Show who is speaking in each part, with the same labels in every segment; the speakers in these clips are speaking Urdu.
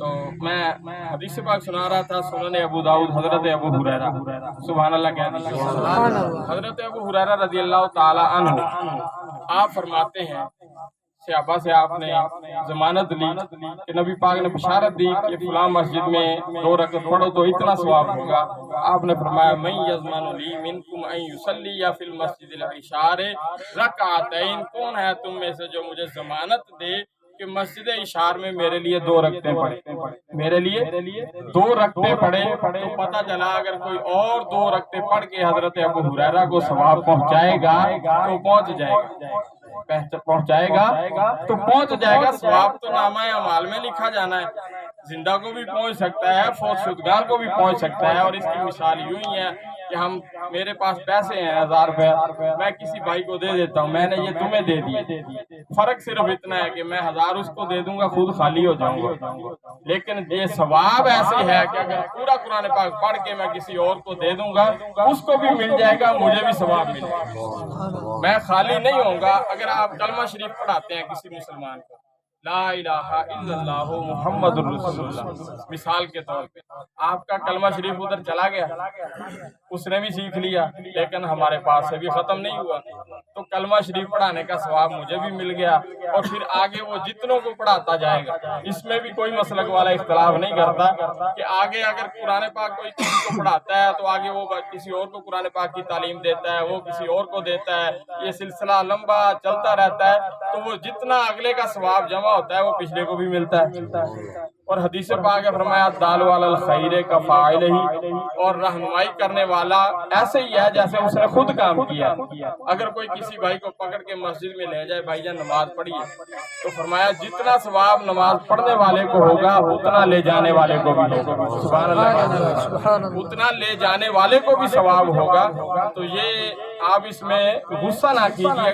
Speaker 1: تو میں حدیث پاک سنا رہا تھا، سنن ابو داؤد، حضرت ابو ہریرہ، سبحان اللہ کہہ دیجیے، حضرت ابو ہریرہ رضی اللہ تعالی عنہ آپ فرماتے ہیں صحابہ سے آپ نے ضمانت لی کہ نبی پاک نے بشارت دی کہ فلاں مسجد میں 2 رکعت پڑھو تو اتنا ثواب ہوگا۔ آپ نے فرمایا من یضمن لی منکم ان یصلی فی المسجد العشاء رکعتین، کون ہے تم میں سے جو مجھے ضمانت دے کہ مسجد اشار میں میرے لیے 2 رکعتیں پڑھے، میرے لیے 2 رکعتیں پڑھے۔ تو پتہ چلا اگر کوئی اور 2 رکعتیں پڑھ کے حضرت ابو ہریرہ کو ثواب پہنچائے گا تو پہنچ جائے گا، پہنچائے گا تو پہنچ جائے گا۔ ثواب تو نامہ اعمال میں لکھا جانا ہے، زندہ کو بھی پہنچ سکتا ہے، فوت شدگان کو بھی پہنچ سکتا ہے۔ اور اس کی مثال یوں ہی ہے کہ میرے پاس پیسے ہیں 1000 روپے، میں کسی بھائی کو دے دیتا ہوں، میں نے یہ تمہیں دے دیے، فرق صرف اتنا ہے کہ میں 1000 اس کو دے دوں گا، خود خالی ہو جاؤں گا۔ لیکن یہ ثواب ایسے ہے کہ اگر پورا قرآن پاک پڑھ کے میں کسی اور کو دے دوں گا، اس کو بھی مل جائے گا، مجھے بھی ثواب ملے گا، میں خالی نہیں ہوں گا۔ اگر آپ کلمہ شریف پڑھاتے ہیں کسی مسلمان کو، لا الہ الا اللہ محمد الرسول اللہ، مثال کے طور پہ آپ کا کلمہ شریف ادھر چلا گیا، اس نے بھی سیکھ لیا لیکن ہمارے پاس سے بھی ختم نہیں ہوا، تو کلمہ شریف پڑھانے کا ثواب مجھے بھی مل گیا، اور پھر آگے وہ جتنوں کو پڑھاتا جائے گا۔ اس میں بھی کوئی مسلک والا اختلاف نہیں کرتا کہ آگے اگر قرآن پاک کوئی کسی کو پڑھاتا ہے تو آگے وہ کسی اور کو قرآن پاک کی تعلیم دیتا ہے، وہ کسی اور کو دیتا ہے، یہ سلسلہ لمبا چلتا رہتا ہے، تو وہ جتنا اگلے کا ثواب جمع ہوتا ہے وہ پچھلے کو بھی ملتا ہے۔ اور حدیث پاک ہے فرمایا دال علی الخیر کفاعل ہی، اور رہنمائی کرنے والا ایسے ہی ہے جیسے اس نے خود کام کیا۔ اگر کوئی کسی بھائی کو پکڑ کے مسجد میں لے جائے، بھائی جان نماز پڑھیے، تو فرمایا جتنا ثواب نماز پڑھنے والے کو ہوگا اتنا لے جانے والے کو بھی ہوگا، سبحان اللہ، اتنا لے جانے والے کو بھی ثواب ہوگا۔ تو یہ آپ اس میں غصہ نہ کیجیے،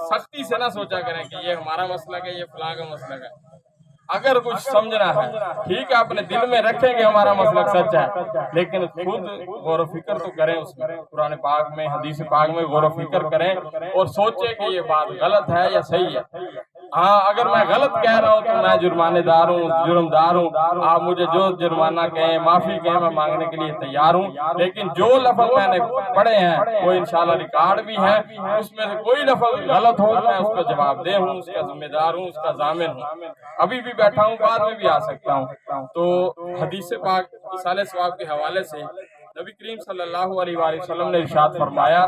Speaker 1: سختی سے نہ سوچا کریں کہ یہ ہمارا مسلک ہے، یہ فلاں کا مسلک ہے۔ اگر کچھ سمجھنا ہے ٹھیک ہے، اپنے دل میں رکھیں کہ ہمارا مسلک سچ ہے، لیکن خود غور و فکر تو کریں، اس میں قرآن پاک میں حدیث پاک میں غور و فکر کریں اور سوچیں کہ یہ بات غلط ہے یا صحیح ہے۔ ہاں اگر میں غلط کہہ رہا ہوں تو میں جرمانے دار ہوں، جرم دار ہوں، آپ مجھے جو جرمانہ کہیں، معافی کہیں، میں مانگنے کے لیے تیار ہوں، لیکن جو لفظ میں نے پڑھے ہیں وہ انشاءاللہ ریکارڈ بھی ہیں، اس میں سے کوئی لفظ غلط ہو میں اس کا جواب دہ ہوں، اس کا ذمہ دار ہوں، اس کا ضامن ہوں، ابھی بھی بیٹھا ہوں، بعد میں بھی آ سکتا ہوں۔ تو حدیث پاک ایصال ثواب کے حوالے سے نبی کریم صلی اللہ علیہ وآلہ وسلم نے ارشاد فرمایا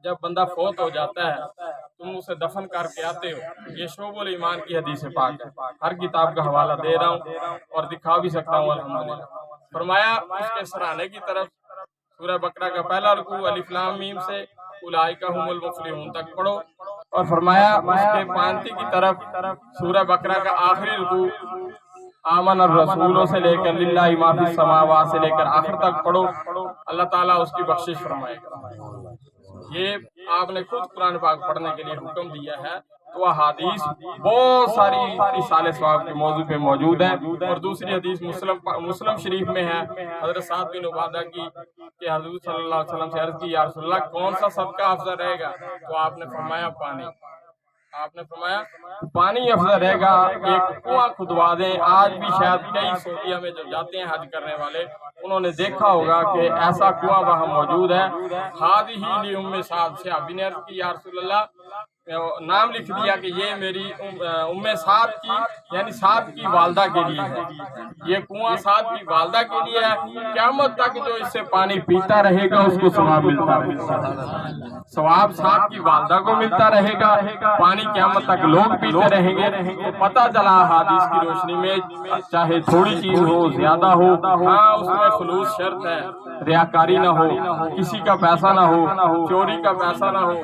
Speaker 1: جب بندہ فوت ہو جاتا ہے تم اسے دفن کر کے آتے ہو، یہ شعب الایمان کی حدیث پاک ہے، ہر کتاب کا حوالہ دے رہا ہوں اور دکھا بھی سکتا ہوں الحمدللہ۔ فرمایا اس کے سرانے کی طرف سورہ بقرہ کا پہلا رکوع الف لام میم سے اولئک هم المفلحون تک پڑھو، اور فرمایا اس کے پانتی کی طرف سورہ بقرہ کا آخری رکوع آمن الرسولوں سے لے کر للہ ما فی السماوات سے لے کر آخر تک پڑھو، اللہ تعالیٰ اس کی بخشش فرمائے گا۔ یہ آپ نے خود قرآن پاک پڑھنے کے لیے حکم دیا ہے، تو احادیث بہت ساری ایصال ثواب کے موضوع پہ موجود ہیں۔ اور دوسری حدیث مسلم شریف میں ہے، حضرت سعد بن عبادہ کی کہ حضور صلی اللہ علیہ وسلم سے عرض کی یا رسول اللہ کون سا صدقہ افضل رہے گا؟ تو آپ نے فرمایا پانی، آپ نے فرمایا پانی افضل رہے گا، ایک کنواں کھدوا دیں۔ آج بھی شاید کئی سعودیہ میں جو جاتے ہیں حج کرنے والے انہوں نے دیکھا ہوگا کہ ایسا کنواں وہاں موجود ہے۔ ہذہ لی ام سعد، صحابی نے عرض کی یا رسول اللہ، نام لکھ دیا کہ یہ میری ام سعد کی یعنی سعد کی والدہ کے لیے ہے، یہ کنواں سعد کی والدہ کے لیے ہے، قیامت تک جو اس سے پانی پیتا رہے گا اس کو ثواب ملتا رہے گا، ثواب سعد کی والدہ کو ملتا رہے گا، پانی قیامت تک لوگ پیتے رہیں گے۔ تو پتہ چلا حدیث کی روشنی میں چاہے تھوڑی چیز ہو زیادہ ہو، ہاں اس میں خلوص شرط ہے، ریاکاری نہ ہو، کسی کا پیسہ نہ ہو، چوری کا پیسہ نہ ہو،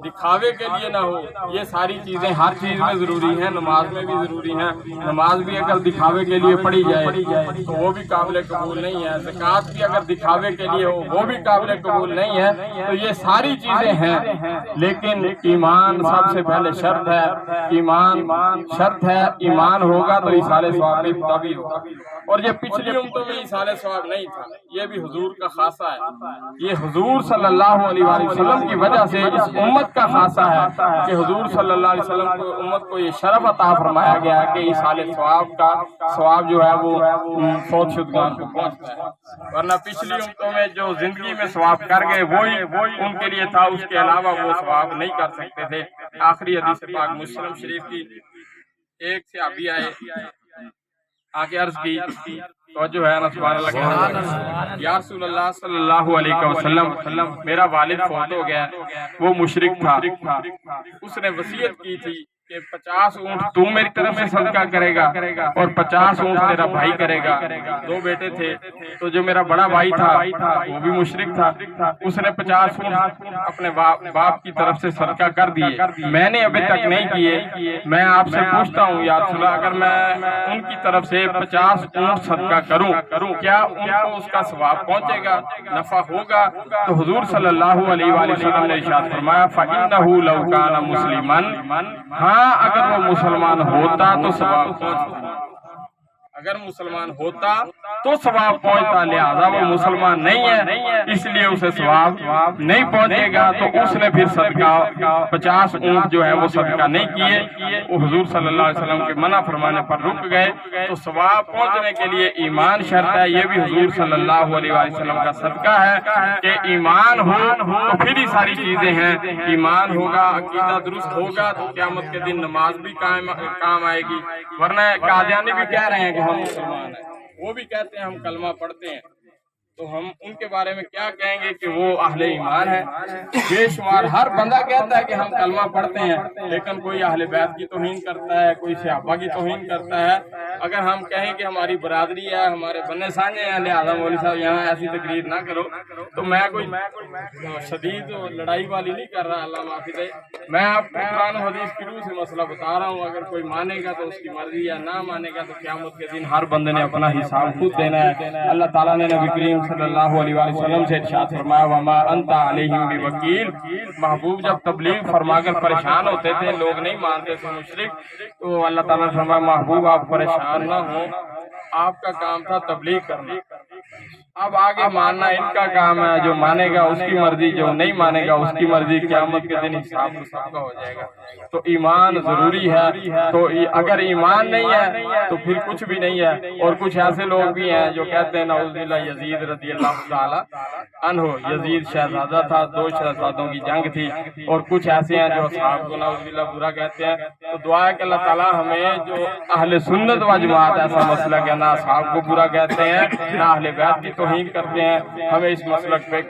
Speaker 1: دکھاوے کے لیے نہ ہو، یہ ساری چیزیں ہر چیز میں ضروری ہیں، نماز میں بھی ضروری ہیں۔ نماز بھی اگر دکھاوے کے لیے پڑھی جائے تو وہ بھی قابل قبول نہیں ہے، زکوٰۃ بھی اگر دکھاوے کے لیے ہو وہ بھی قابل قبول نہیں ہے۔ تو یہ ساری چیزیں ہیں، لیکن ایمان سب سے پہلے شرط ہے، ایمان شرط ہے، ایمان ہوگا تو ایصال ثواب بھی تبھی ہوگا۔ اور یہ پچھلی امتوں میں ایصال ثواب نہیں تھا، یہ بھی حضور کا خاصہ ہے، یہ حضور صلی اللہ علیہ وآلہ وسلم کی وجہ سے اس امت کا خاصہ ہے۔ کہ حضور صلی اللہ علیہ وسلم کو امت کو یہ شرف عطا فرمایا گیا کہ ایصال ثواب کا ثواب جو ہے وہ فوت شدگان کو پہنچتا ہے، ورنہ پچھلی امتوں میں جو زندگی میں ثواب کر گئے وہی ان کے لیے تھا، اس کے علاوہ وہ ثواب نہیں کر سکتے تھے۔ آخری حدیث پاک مسلم شریف کی، ایک صحابی آئے آگے عرض کی توجہ ہے نا سبحان اللہ، یا رسول اللہ صلی اللہ علیہ وسلم میرا والد فوت ہو گیا، وہ مشرک تھا، اس نے وصیت کی تھی کہ 50 اونٹ تو میری طرف سے صدقہ کرے گا اور 50 اونٹ تیرا بھائی کرے گا۔ 2 بیٹے تھے، تو جو میرا بڑا بھائی تھا وہ بھی مشرک تھا، اس نے 50 اونٹ اپنے باپ کی طرف سے صدقہ کر دیے، میں نے ابھی تک نہیں کیے۔ میں آپ سے پوچھتا ہوں یا رسول اللہ، اگر میں ان کی طرف سے 50 اونٹ صدقہ کروں کیا ان کو اس کا ثواب پہنچے گا، نفع ہوگا؟ تو حضور صلی اللہ علیہ وآلہ وسلم نے ارشاد فرمایا فَإِنَّهُ لَوْ كَانَ مُسْلِمًا، ہاں اگر وہ مسلمان ہوتا تو ثواب پہنچتا، اگر مسلمان ہوتا تو ثواب پہنچتا، لہذا وہ مسلمان نہیں ہے اس لیے اسے ثواب نہیں پہنچے گا۔ تو اس نے پھر صدقہ 50 اونٹ جو ہے وہ صدقہ نہیں کیے، وہ حضور صلی اللہ علیہ وسلم کے منع فرمانے پر رک گئے۔ تو ثواب پہنچنے کے لیے ایمان شرط ہے، یہ بھی حضور صلی اللہ علیہ وسلم کا صدقہ ہے کہ ایمان ہو تو پھر ہی ساری چیزیں ہیں، ایمان ہوگا، عقیدہ درست ہوگا تو قیامت کے دن نماز بھی کام آئے گی، ورنہ قادیانی بھی کہہ رہے ہیں کہ ہم مسلمان ہیں، وہ بھی کہتے ہیں ہم کلمہ پڑھتے ہیں، تو ہم ان کے بارے میں کیا کہیں گے کہ وہ اہل ایمان ہے؟ بے شمار ہر بندہ کہتا ہے کہ ہم کلمہ پڑھتے ہیں، لیکن کوئی اہل بیت کی توہین کرتا ہے، کوئی صحابہ کی توہین کرتا ہے۔ اگر ہم کہیں کہ ہماری برادری ہے، ہمارے بننے سانے ہیں، لہذا مولوی صاحب یہاں ایسی تقریر نہ کرو، تو میں کوئی شدید لڑائی والی نہیں کر رہا، اللہ معافی دے، میں آپ کو قرآن و حدیث کی روح سے مسئلہ بتا رہا ہوں۔ اگر کوئی مانے گا تو اس کی مرضی ہے، نہ مانے گا تو قیامت کے دن ہر بندے نے اپنا حساب خود دینا ہے۔ اللہ تعالیٰ نے نبی کریم صلی اللہ علیہ وآلہ وسلم سے ارشاد فرمایا وَمَا أَنْتَ عَلَيْهِمْ بِوَكِيلٍ، محبوب جب تبلیغ فرما کر پریشان ہوتے تھے، لوگ نہیں مانتے تھے مشرک، تو اللہ تعالیٰ نے فرمایا محبوب آپ پریشان نہ ہوں، آپ کا کام تھا تبلیغ کرنا، اب آگے ماننا ان کا کام ہے، جو مانے گا اس کی مرضی، جو نہیں مانے گا اس کی مرضی، قیامت کے دن حساب سب کا ہو جائے گا۔ تو ایمان ضروری ہے، تو اگر ایمان نہیں ہے تو پھر کچھ بھی نہیں ہے۔ اور کچھ ایسے لوگ بھی ہیں جو کہتے ہیں نعوذ باللہ یزید رضی اللہ تعالی عنہ، یزید شہزادہ تھا، 2 شہزادوں کی جنگ تھی، اور کچھ ایسے ہیں جو اصحاب کو نعوذ باللہ برا کہتے ہیں۔ تو دعا ہے کہ اللہ تعالیٰ ہمیں جو اہل سنت و جماعت ایسا مسلک ہے، نہ اصحاب کو برا کہتے ہیں نہ اہل بیت کی توہین کرتے ہیں، ہمیں اس مسلک پہ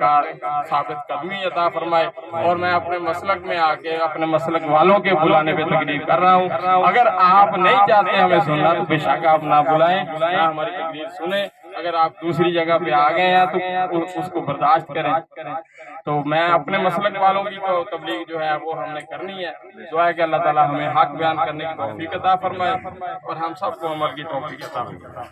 Speaker 1: ثابت قدمی عطا فرمائے۔ اور میں اپنے مسلک میں آ کے اپنے مسلک والوں کے بلانے پہ تقریر کر رہا ہوں، اگر آپ نہیں چاہتے ہمیں سننا تو بے شک آپ نہ بلائیں، نہ ہماری تقریر سنیں۔ اگر آپ دوسری جگہ پہ آ گئے ہیں تو اس کو برداشت کریں۔ تو میں اپنے مسلک والوں کی تو تبلیغ جو ہے وہ ہم نے کرنی ہے۔ دعا ہے کہ اللہ تعالیٰ ہمیں حق بیان کرنے کی توفیق عطا فرمائے اور ہم سب کو عمل کی توفیق عطا فرمائے۔